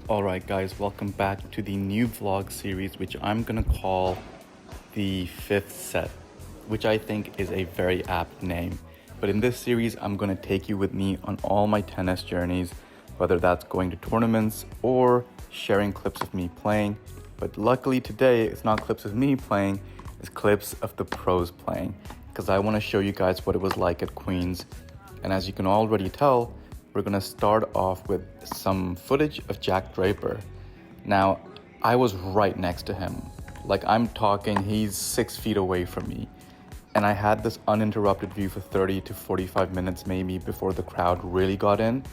Alright guys, welcome back to the new vlog series which I'm gonna call the fifth set, which I think is a very apt name. But in this series, I'm gonna take you with me on all my tennis journeys, whether that's going to tournaments or sharing clips of me playing. But luckily today, it's not clips of me playing, it's clips of the pros playing, because I wanna show you guys what it was like at Queen's. And as you can already tell, we're gonna start off with some footage of Jack Draper. Now, I was right next to him. Like, I'm talking, he's 6 feet away from me. And I had this uninterrupted view for 30 to 45 minutes maybe before the crowd really got in.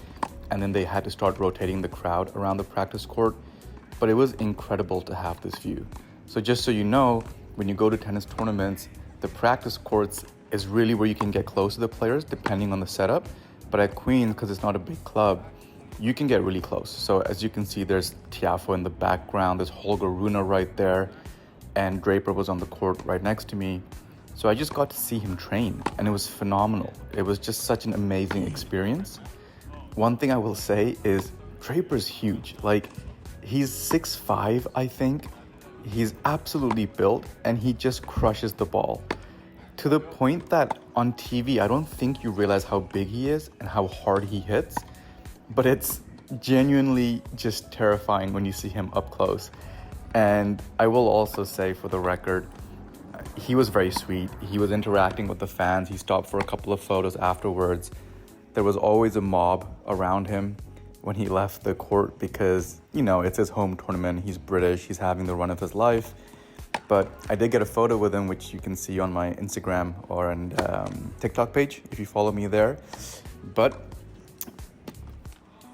And then they had to start rotating the crowd around the practice court. But it was incredible to have this view. So just so you know, when you go to tennis tournaments, the practice courts is really where you can get close to the players depending on the setup. But at Queen's, because it's not a big club, you can get really close. So as you can see, there's Tiafoe in the background, there's Holger Rune right there, and Draper was on the court right next to me. So I just got to see him train, and it was phenomenal. It was just such an amazing experience. One thing I will say is Draper's huge. Like, he's 6'5", I think. He's absolutely built, and he just crushes the ball. To the point that on TV, I don't think you realize how big he is and how hard he hits, but it's genuinely just terrifying when you see him up close. And I will also say, for the record, he was very sweet. He was interacting with the fans. He stopped for a couple of photos afterwards. There was always a mob around him when he left the court because, you know, it's his home tournament. He's British. He's having the run of his life. But I did get a photo with him, which you can see on my Instagram or TikTok page if you follow me there. But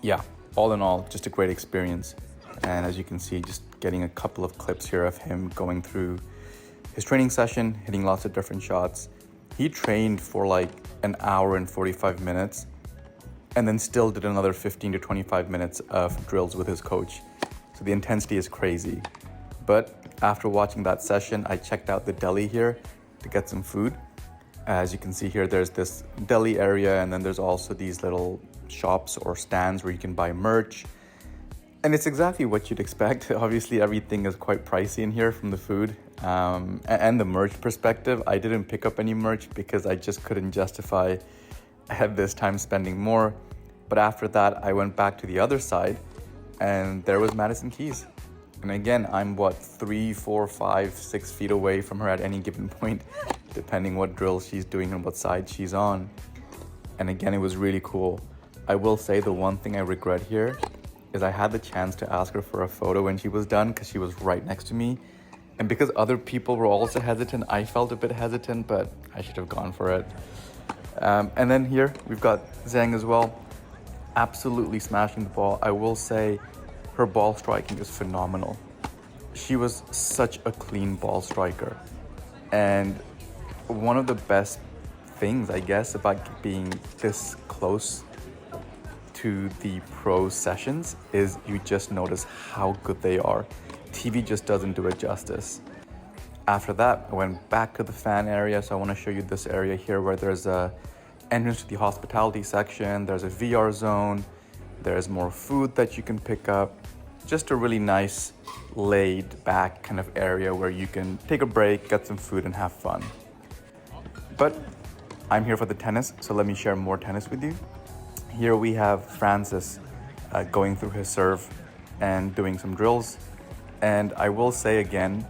yeah, all in all, just a great experience. And as you can see, just getting a couple of clips here of him going through his training session, hitting lots of different shots. He trained for like an hour and 45 minutes and then still did another 15 to 25 minutes of drills with his coach. So the intensity is crazy. But after watching that session, I checked out the deli here to get some food. As you can see here, there's this deli area, and then there's also these little shops or stands where you can buy merch. And it's exactly what you'd expect. Obviously, everything is quite pricey in here from the food and the merch perspective. I didn't pick up any merch because I just couldn't justify at this time spending more. But after that, I went back to the other side, and there was Madison Keys. And again, I'm 3, 4, 5, 6 feet away from her at any given point, depending what drill she's doing and what side she's on. And again, it was really cool. I will say the one thing I regret here is I had the chance to ask her for a photo when she was done because she was right next to me. And because other people were also hesitant, I felt a bit hesitant, but I should have gone for it. And then here, we've got Zhang as well, absolutely smashing the ball. I will say, her ball striking is phenomenal. She was such a clean ball striker. And one of the best things, I guess, about being this close to the pro sessions is you just notice how good they are. TV just doesn't do it justice. After that, I went back to the fan area. So I want to show you this area here where there's a entrance to the hospitality section. There's a VR zone. There's more food that you can pick up. Just a really nice, laid back kind of area where you can take a break, get some food, and have fun. But I'm here for the tennis, so let me share more tennis with you. Here we have Francis going through his serve and doing some drills. And I will say again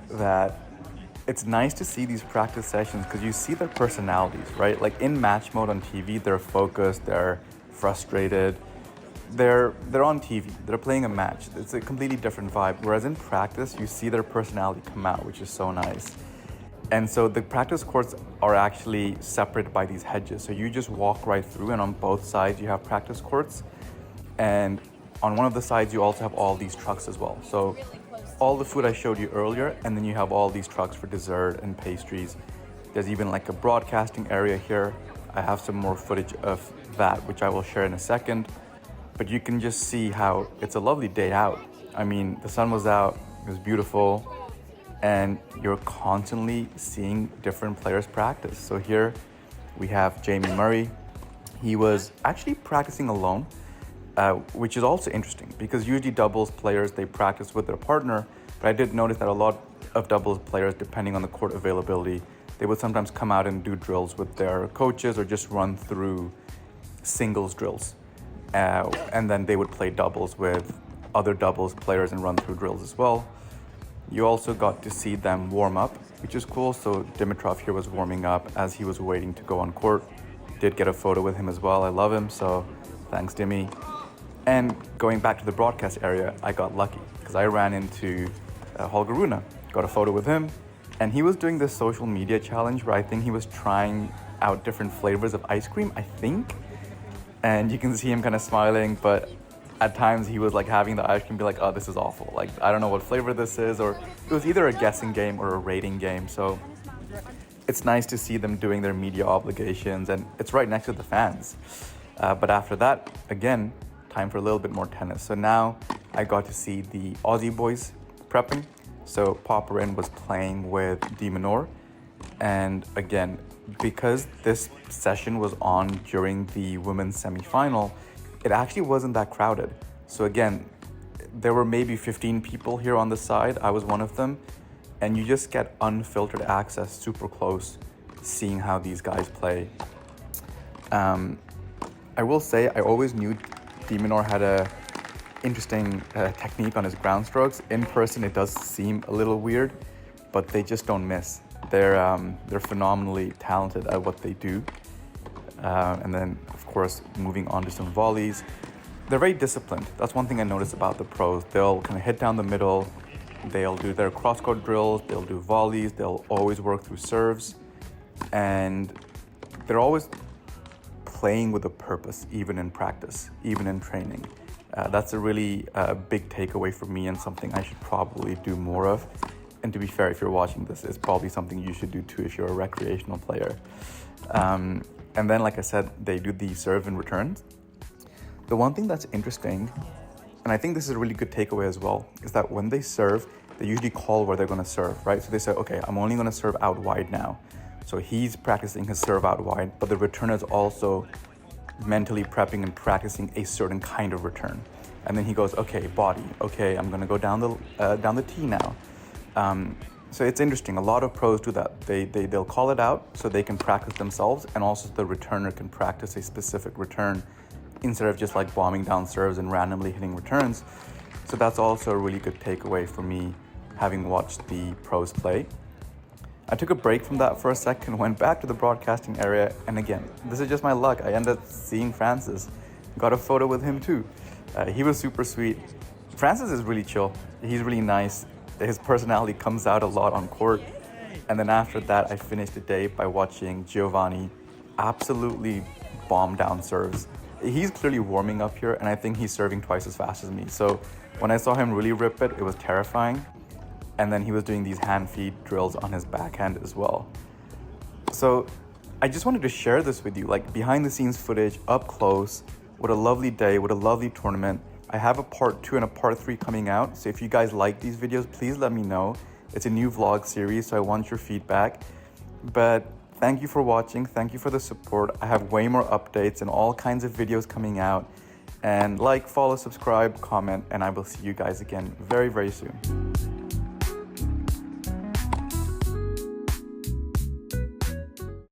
that it's nice to see these practice sessions because you see their personalities, right? Like in match mode on TV, they're focused, they're frustrated. They're on TV, they're playing a match. It's a completely different vibe. Whereas in practice, you see their personality come out, which is so nice. And so the practice courts are actually separated by these hedges. So you just walk right through, and on both sides you have practice courts. And on one of the sides, you also have all these trucks as well. So all the food I showed you earlier, and then you have all these trucks for dessert and pastries. There's even like a broadcasting area here. I have some more footage of that, which I will share in a second. But you can just see how it's a lovely day out. I mean, the sun was out, it was beautiful, and you're constantly seeing different players practice. So here we have Jamie Murray. He was actually practicing alone, which is also interesting because usually doubles players, they practice with their partner, but I did notice that a lot of doubles players, depending on the court availability, they would sometimes come out and do drills with their coaches or just run through singles drills. And then they would play doubles with other doubles players and run through drills as well. You also got to see them warm up, which is cool. So Dimitrov here was warming up as he was waiting to go on court. Did get a photo with him as well. I love him, so thanks, Dimmy. And going back to the broadcast area, I got lucky because I ran into Holger Rune, got a photo with him, and he was doing this social media challenge where I think he was trying out different flavors of ice cream, I think. And you can see him kind of smiling, but at times he was like having the ice cream be like, oh, this is awful. Like, I don't know what flavor this is, or it was either a guessing game or a rating game. So it's nice to see them doing their media obligations, and it's right next to the fans. But after that, again, time for a little bit more tennis. So now I got to see the Aussie boys prepping. So Popperin was playing with De Minaur. And again, because this session was on during the women's semifinal, it actually wasn't that crowded. So again, there were maybe 15 people here on the side. I was one of them. And you just get unfiltered access, super close, seeing how these guys play. I will say, I always knew De Minaur had a interesting technique on his ground strokes. In person, it does seem a little weird, but they just don't miss. They're phenomenally talented at what they do. And then, of course, moving on to some volleys. They're very disciplined. That's one thing I noticed about the pros. They'll kind of hit down the middle. They'll do their cross-court drills. They'll do volleys. They'll always work through serves. And they're always playing with a purpose, even in practice, even in training. That's a really big takeaway for me and something I should probably do more of. And to be fair, if you're watching this, it's probably something you should do too if you're a recreational player. And then, like I said, they do the serve and returns. The one thing that's interesting, and I think this is a really good takeaway as well, is that when they serve, they usually call where they're going to serve, right? So they say, okay, I'm only going to serve out wide now. So he's practicing his serve out wide, but the returner is also mentally prepping and practicing a certain kind of return. And then he goes, okay, body, okay, I'm going to go down the tee now. So it's interesting. A lot of pros do that. They'll call it out so they can practice themselves, and also the returner can practice a specific return instead of just like bombing down serves and randomly hitting returns. So that's also a really good takeaway for me, having watched the pros play. I took a break from that for a second, went back to the broadcasting area, and again, this is just my luck. I ended up seeing Francis, got a photo with him too. He was super sweet. Francis is really chill. He's really nice. His personality comes out a lot on court. And then after that, I finished the day by watching Giovanni absolutely bomb down serves. He's clearly warming up here, and I think he's serving twice as fast as me. So when I saw him really rip it, it was terrifying. And then he was doing these hand feed drills on his backhand as well. So I just wanted to share this with you, like behind the scenes footage, up close. What a lovely day, what a lovely tournament. I have a part 2 and a part 3 coming out. So if you guys like these videos, please let me know. It's a new vlog series, so I want your feedback. But thank you for watching. Thank you for the support. I have way more updates and all kinds of videos coming out. And like, follow, subscribe, comment, and I will see you guys again very, very soon.